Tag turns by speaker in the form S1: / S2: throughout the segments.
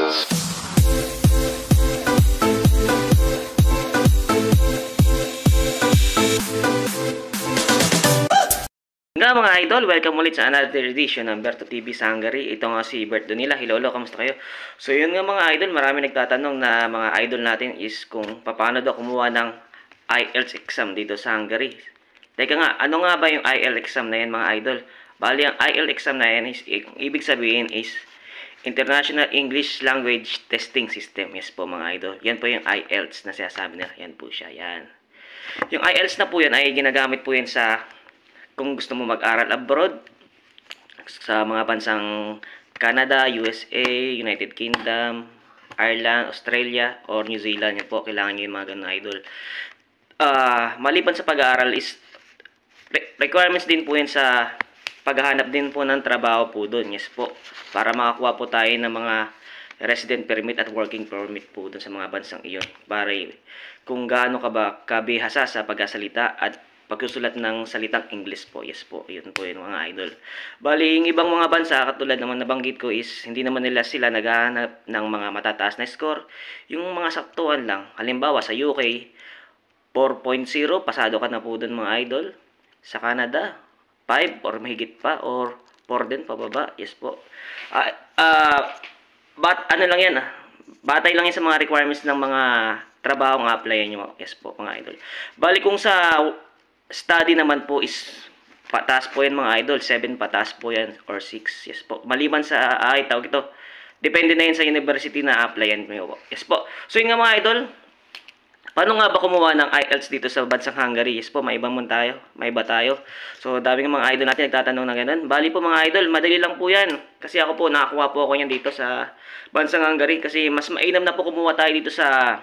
S1: Nga mga idol, welcome ulit sa another edition ng Berto TV sa Hungary. Ito nga si Bert Donila. Hilolo, kamusta kayo? So yun nga mga idol, marami nagtatanong na mga idol natin is kung paano daw kumuha ng IELTS exam dito sa Hungary. Teka nga, ano nga ba yung IELTS exam na yan mga idol? Bali, ang IELTS exam na yan is, ibig sabihin is International English Language Testing System. Yes po mga idol. Yan po yung IELTS na sinasabi nila. Yan po siya. Yan. Yung IELTS na po yan ay ginagamit po yan sa kung gusto mo mag-aral abroad sa mga bansang Canada, USA, United Kingdom, Ireland, Australia, or New Zealand. Yan po, kailangan nyo yung mga ganun idol. Maliban sa pag-aaral is requirements din po yan sa paghahanap din po ng trabaho po doon. Yes po, para makakuha po tayo ng mga resident permit at working permit po doon sa mga bansang iyon. Para kung gaano ka ba kabihasa sa pagsasalita at pagsusulat ng salitang English po. Yes po, yun po yun mga idol. Bali, yung ibang mga bansa, katulad naman nabanggit ko is, hindi naman nila sila naghahanap ng mga matataas na score. Yung mga saktuhan lang. Halimbawa, sa UK, 4.0, pasado ka na po dun mga idol. Sa Canada, 5 or mahigit pa, or 4 din, pababa. Yes po. Ano lang yan, batay lang yan sa mga requirements ng mga trabaho nga applyan nyo. Yes po, mga idol. Bali, kung sa study naman po is pataas po yan mga idol, 7 pataas po yan or 6. Yes po. Maliban sa tawag ito. Depende na yan sa university na applyan mo. Yes po. So yun nga mga idol. Paano nga ba kumuha ng IELTS dito sa bansang Hungary? Yes po, may iba tayo. May iba tayo. So dami ng mga idol natin nagtatanong na ganun. Bali po mga idol, madali lang po yan. Kasi ako po, nakakuha po ako yan dito sa bansang Hungary. Kasi mas mainam na po kumuha tayo dito sa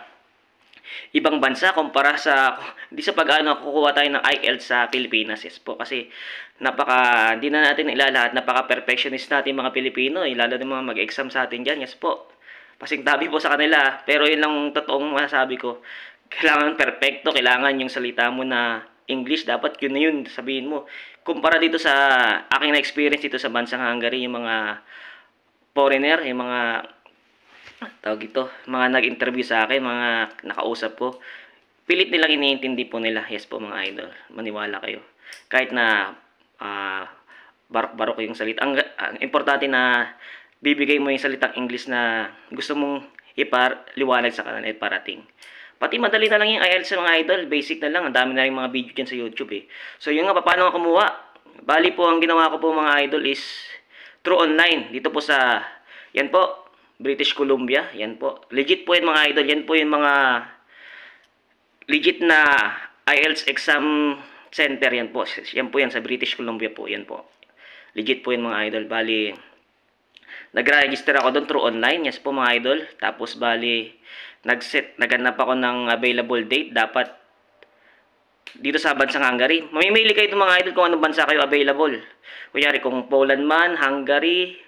S1: ibang bansa kumpara sa hindi sa pag-ano kukuha tayo ng IELTS sa Pilipinas. Yes po, kasi hindi na natin ilalahat, napaka-perfectionist natin mga Pilipino, lalo na mga mag-exam sa atin diyan. Yes po, pasing tabi po sa kanila, pero yun lang totoong masasabi ko. Kailangan perfecto, kailangan yung salita mo na English, dapat yun na yun sabihin mo. Kumpara dito sa aking na-experience dito sa bansang Hungary, yung mga foreigner, yung mga tawag ito, mga nag-interview sa akin, mga nakausap ko, pilit nilang iniintindi po nila. Yes po mga idol, maniwala kayo. Kahit na barok-barok yung salita, ang importante na bibigay mo yung salitang English na gusto mong ipaliwanag sa kanila at parating. Pati madali na lang yung IELTS mga idol, basic na lang, ang dami na rin mga video dyan sa YouTube eh. So yun nga, paano nga kumuha? Bali po, ang ginawa ko po mga idol is through online, dito po sa, yan po, British Columbia. Yan po. Legit po yan mga idol. Yan po yung mga legit na IELTS exam center. Yan po. Yan po yan sa British Columbia po. Yan po. Legit po yan mga idol. Bali, nag-register ako doon through online. Yes po mga idol. Tapos bali, naghanap ako ng available date. Dapat dito sa bansang Hungary. Mamimili kayo mga idol kung anong bansa kayo available. Kunyari kung Poland man, Hungary,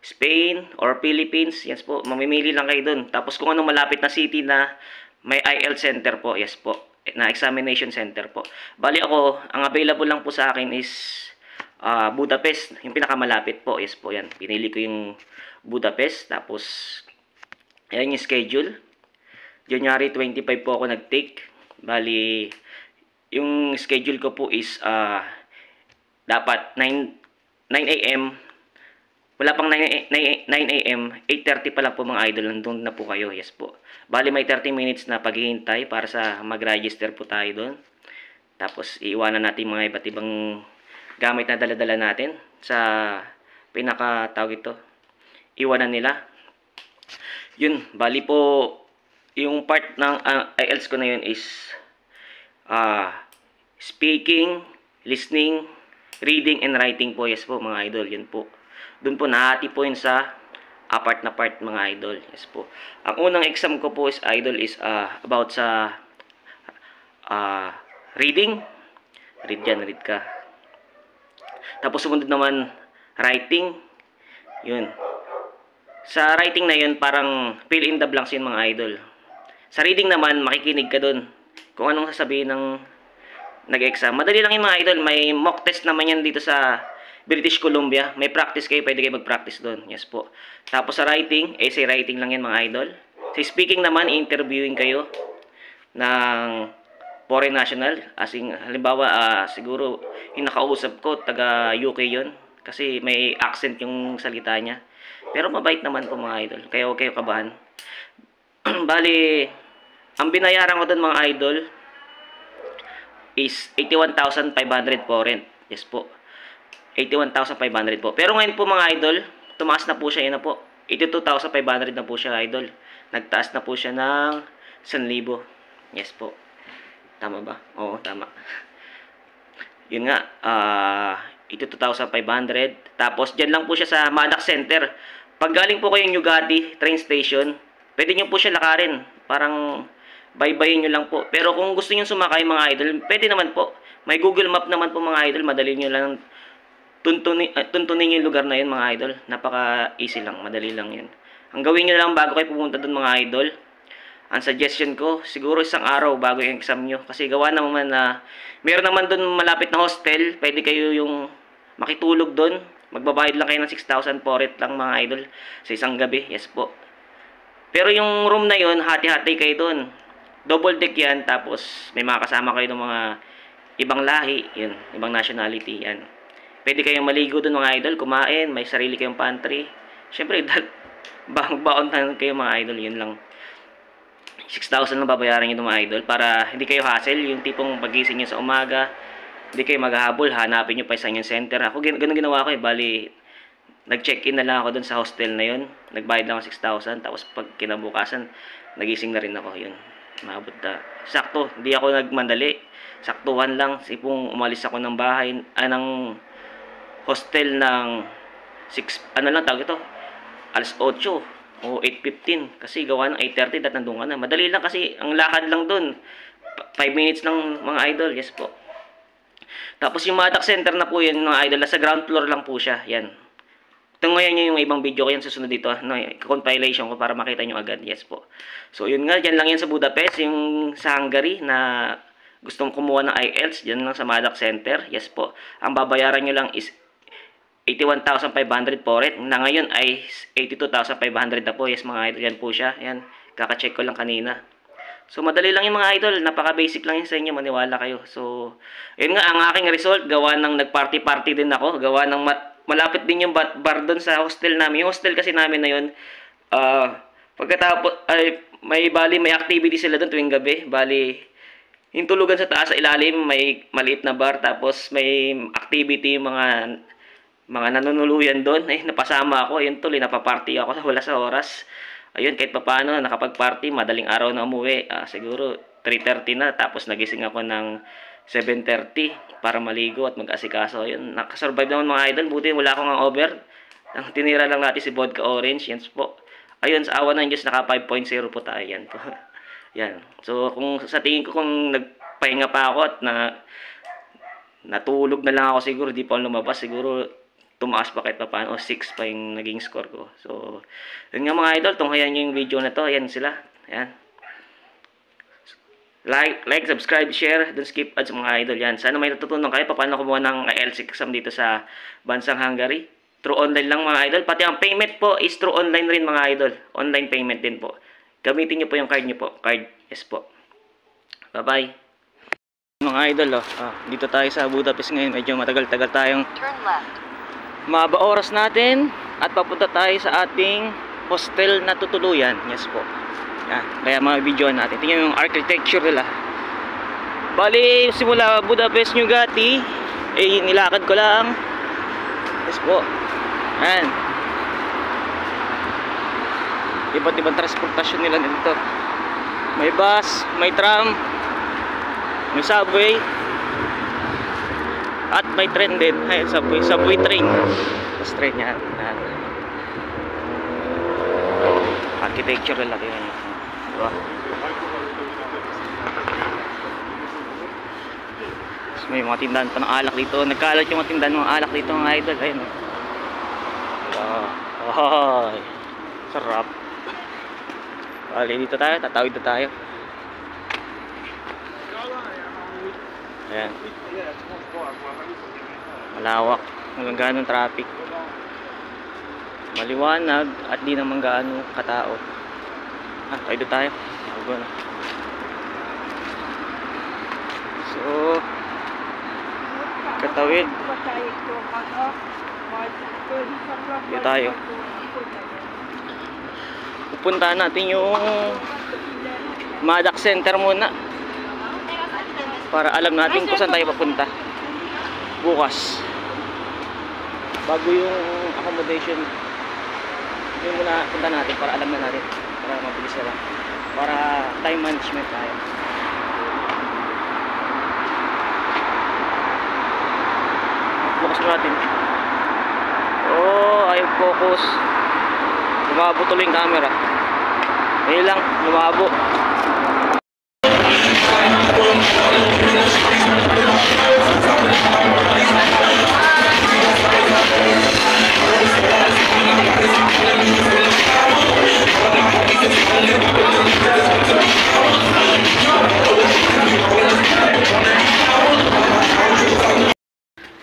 S1: Spain, or Philippines, yes po, mamimili lang kayo dun. Tapos kung anong malapit na city na may IELTS center po, yes po, na examination center po. Bali ako, ang available lang po sa akin is Budapest, yung pinakamalapit po, yes po yan. Pinili ko yung Budapest, tapos ayan yung schedule. January 25 po ako nag-take. Bali, yung schedule ko po is dapat 9 a.m. Wala pang 9 a.m. 8:30 pa lang po mga idol, nandun na po kayo. Yes po. Bali may 30 minutes na paghihintay para sa mag-register po tayo doon. Tapos iiwanan natin mga iba't ibang gamit na dala-dala natin sa tawag ito. Iwanan nila. Yun, bali po yung part ng IELTS ko na yun is speaking, listening, reading, and writing po. Yes po mga idol, yun po. Doon po nahati po yun sa apat na part mga idol. Yes po. Ang unang exam ko po is idol is about sa reading. Read yan, read ka. Tapos sumunod naman writing. Yun. Sa writing na yun, parang fill in the blanks yun mga idol. Sa reading naman, makikinig ka doon kung anong sasabihin ng nag-exam. Madali lang yung mga idol. May mock test naman yan dito sa British Columbia. May practice kayo, pwede kayo mag-practice doon. Yes po. Tapos sa writing, essay writing lang yan mga idol. Sa speaking naman, interviewing kayo ng foreign national. As in, halimbawa, siguro, yung nakausap ko, taga UK yun. Kasi may accent yung salita niya. Pero mabait naman po mga idol. Kaya huwag kayo kabahan. Bali, ang binayaran ko doon mga idol is 81,500 po rent. Yes po. 81,500 po. Pero ngayon po mga idol, tumaas na po siya. Yun na po. 82,500 na po siya idol. Nagtaas na po siya ng 1,000. Yes po. Tama ba? Oo, tama. Yun nga. 82,500. Tapos, dyan lang po siya sa Madak Center. Pag galing po kayong Newgati train station, pwede nyo po siya lakarin. Parang baybayin nyo lang po. Pero kung gusto nyo sumakay mga idol, pwede naman po. May Google Map naman po mga idol. Madali nyo lang tuntunin yung lugar na yun mga idol. Napaka easy lang. Madali lang yun. Ang gawin nyo lang bago kayo pumunta dun mga idol, ang suggestion ko, siguro isang araw bago yung exam nyo. Kasi gawa naman na, meron naman dun malapit na hostel. Pwede kayo yung makitulog dun. Magbabayad lang kayo ng 6,000 for it lang mga idol. Sa isang gabi. Yes po. Pero yung room na yun, hati-hati kayo dun. Double deck yan. Tapos may mga kasama kayo ng mga ibang lahi. Yun. Ibang nationality. Yan. Pwede kayong maligo dun mga idol. Kumain. May sarili kayong pantry. Siyempre, baon na kayo mga idol. Yun lang. 6,000 lang babayaran nyo mga idol para hindi kayo hassle. Yung tipong pagising nyo sa umaga, hindi kayo maghahabol, hanapin nyo pa sa inyong center. Ako, ganun ginawa ko eh. Bali, nag-check-in na lang ako dun sa hostel na yun. Nagbayad lang ako 6,000. Tapos pag kinabukasan, nagising na rin ako. Yun. Maabot na. Sakto, hindi ako nagmandali. Saktuhan lang. Sipong umalis ako ng bahay, ng hostel ng 6, ano lang tawag ito? Alas 8 o 8:15 kasi gawa ng 8:30 dat nandun ka na. Madali lang kasi ang lakad lang dun. 5 minutes lang mga idol. Yes po. Tapos yung Madak Center na po yun mga idol. Sa ground floor lang po siya. Yan. Ito ngayon yung ibang video ko yan susunod dito. No, compilation ko para makita nyo agad. Yes po. So yun nga. Dyan lang yan sa Budapest. Yung sa Hungary na gustong kumuha ng IELTS. Dyan lang sa Madak Center. Yes po. Ang babayaran nyo lang is 81,500 po rin. Na ngayon ay 82,500 na po. Yes mga idol, yan po siya. Yan, kaka-check ko lang kanina. So madali lang yung mga idol. Napaka-basic lang yun sa inyo. Maniwala kayo. So, yun nga, ang aking result. Gawa ng nag-party-party din ako. Gawa ng malapit din yung bar doon sa hostel namin. Yung hostel kasi namin na yun, pagkatapos, may activity sila doon tuwing gabi. Bali, yung tulugan sa taas, sa ilalim, may maliit na bar. Tapos may activity yung mga nanunuluyan doon, napasama ako. Ayun tuloy, napaparty ako wala sa oras. Ayun, kahit papaano, nakapag-party, madaling araw na umuwi. Siguro 3:30 na, tapos nagising ako ng 7:30 para maligo at mag-asikaso. Ayun, nakasurvive naman mga idol. Buti wala akong over. Ang tinira lang natin si Vodka Orange. Yan po. Ayun, sa awa ng Diyos, naka 5.0 po tayo. Yan po. Yan. So, kung sa tingin ko, kung nagpahinga pa ako at natulog na lang ako siguro, di pa ako lumabas, siguro tumaas pa kahit pa paano, o 6 pa yung naging score ko. So, yun nga mga idol, tunghayan nyo yung video na to. Ayan sila. Ayan. Like, subscribe, share, don't skip ads mga idol. Yan. Sana may natutunan kayo paano kumuha ng IELTS exam dito sa bansang Hungary. Through online lang mga idol. Pati ang payment po is through online rin mga idol. Online payment din po. Gamitin nyo po yung card nyo po. Card, yes po. Bye-bye. Mga idol, dito tayo sa Budapest ngayon. Medyo matagal-tagal tayong maba oras natin at papunta tayo sa ating hostel na tutuluyan. Yes po. Yan. Kaya mga video natin. Tingnan yung architecture nila. Bali, simula Budapest, Newgati, nilakad ko lang. Yes po. Yan. Iba't ibang transportasyon nila dito. May bus, may tram, may subway, at may train din. Ay, subway train. Tapos train yan. Architecture nila yun. Diba? Tapos may mga tindahan pa ng alak dito. Nagkalat yung mga tindahan ng alak dito mga idol. Ayun. Oh, sarap. Bali, dito tayo. Tatawid na tayo. Ayan. Malawak. Walang ganong traffic. Maliwanag at di naman gaano katao. Tayo tayo. Bago na. So, katawid. Dito tayo. Pupuntahan natin yung Madak Center muna. Para alam natin kung saan tayo papunta bukas. Bago yung accommodation, yung muna punta natin para alam na natin. Para mabilis na lang. Para time management tayo. Focus natin. Ayaw focus. Lumabo tuloy yung camera. Ngayon lang, lumabo.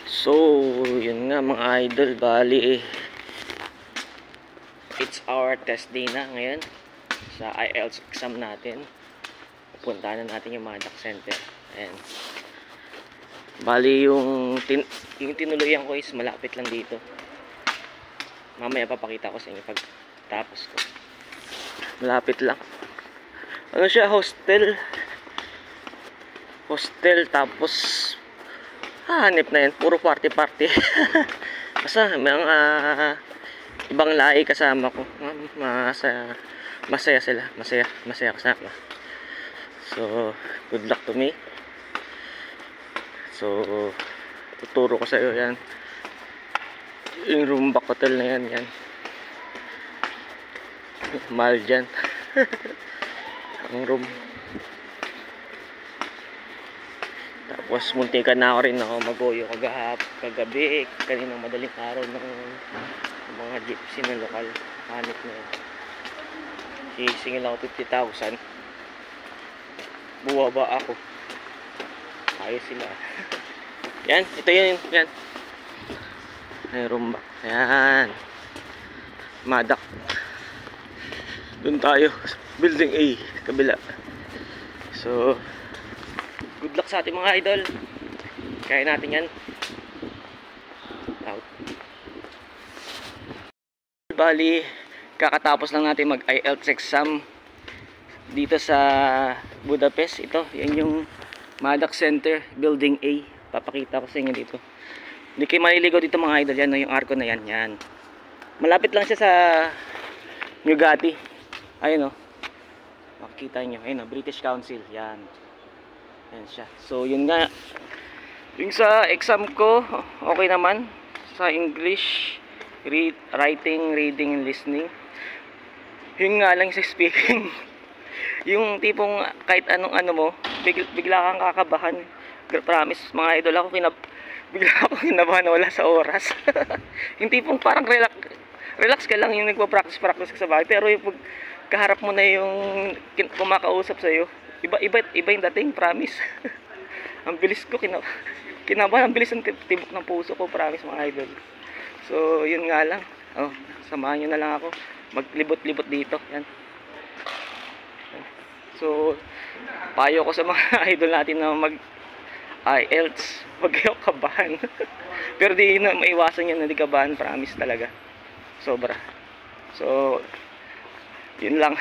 S1: So, yun nga mga idol, bali it's our test day na ngayon sa IELTS exam natin. Pupuntahan na natin yung Madak Center. Ayan. Bali yung tinuluyan ko is malapit lang dito. Mamaya papakita ko sa inyo pag tapos ko. Malapit lang. Ano siya, hostel tapos hanip na yan, puro party basta mga ibang lahi kasama ko. Masaya sila, masaya kasama. So good luck to me. So tuturo ko sa iyo yan, yung Rumbak Hotel na yan, mahal dyan. Ang room. Tapos muntikan na ako rin ako mag-oyo kagabi, kaninang madaling araw ng mga gypsy na lokal. Hanip na yun. Sisingil ako 50,000. Buwaba ako. Ayos sila. Yan, ito yun. Yan. Ay, Rumbak. Yan. Madak. Doon tayo. Building A. Kabila. So, good luck sa ating mga idol. Kaya natin yan. Out. Bali, kakatapos lang natin mag IELTS exam dito sa Budapest. Ito, yan yung Madak Center, Building A. Papakita ko sa inyo dito. Hindi kayo maliligaw dito mga idol. Yan, yung arko na yan. Yan. Malapit lang siya sa Newgati. Ayun o. Makikita nyo. Ayun o, British Council. Yan. Yan siya. So, yun nga. Yung sa exam ko, okay naman. Sa English, writing, reading, and listening. Yun nga lang sa speaking. Yung tipong kahit anong ano mo, bigla kang kakabahan. Promise, mga idol ako, bigla ako kinabahan na wala sa oras. Yung tipong parang relax ka lang yung nagpa-practice ka sa bahay. Pero yung kaharap mo na yung kumakausap sa'yo, iba yung dating, promise. Ang bilis ko, kinabahan, ang bilis ng tibok ng puso ko, promise mga idol. So, yun nga lang. Samahan nyo na lang ako. Maglibot-libot dito. Yan. So, payo ko sa mga idol natin na mag-IELTS. Huwag kayo kabahan. Pero di na maiwasan yan na di kabahan, promise talaga. Sobra. So, yun lang.